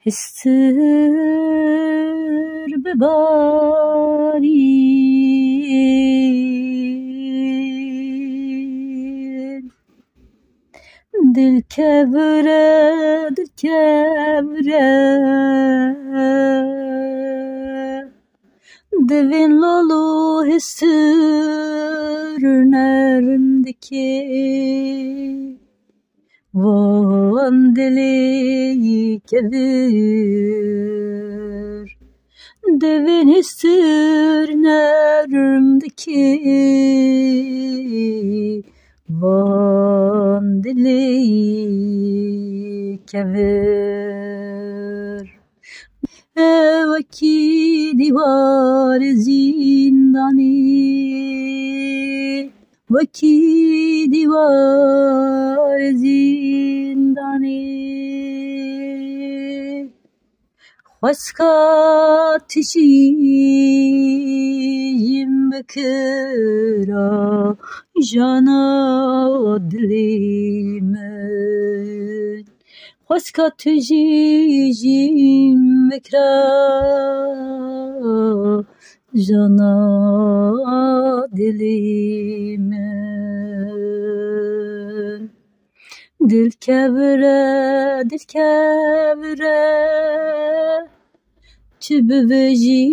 هستر بباری دل کبره devin lolu hesir nerimdeki van dili kevir devin hesir nerimdeki van dili kevir وکی دیوار زندانی وکی دیوار زندانی خسکات چیم بکرا جانا دلیمن خسکات چیم بکرا جانا دلیمن دل کبره چه بویجی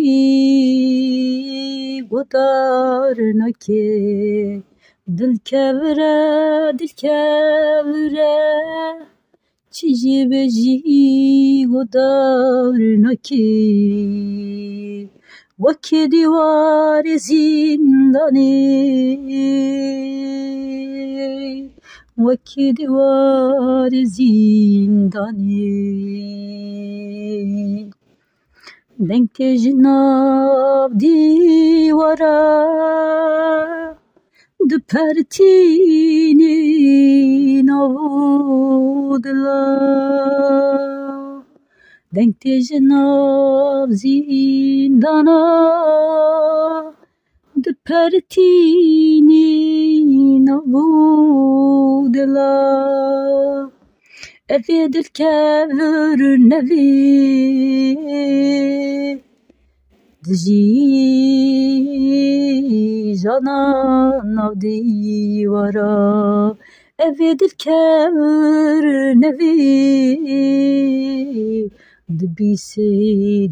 گدار نکه دل کبره چه بویجی گدار نکه وکی دیوار زندانی وکی دیوار زندانی denk جناب دیوارا دو پرتینی نبودلا denk جناب زندانا دو پرتینی نبودلا افی دل کبر نوی دجی جانا نو دیوارا افی دل کبر نوی دبیسی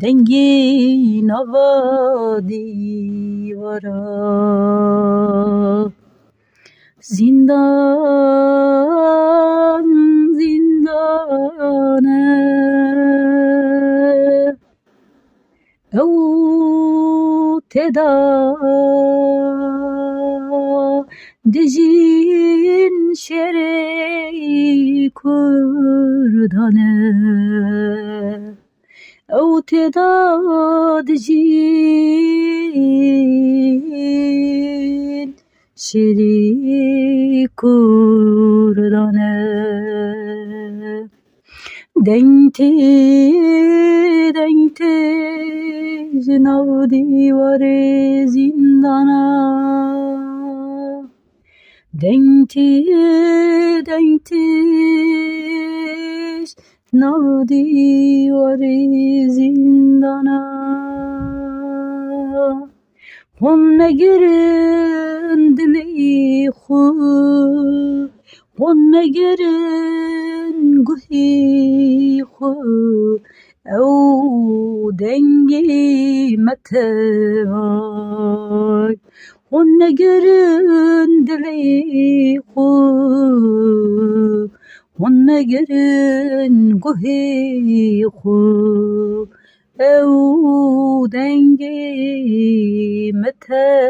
دنگی نو دیوارا زندان زندانه او تدا دجین شری کردانه او تدا دجین شری کردانه دنگتی جناب دیوار زندانا دنگتی جناب دیوار زندانا خون نگرن دلی خود خون نگرن گوهی خود او dengi matevay خون نگرن دلی خود خون نگرن گوهی خود او dengi matevay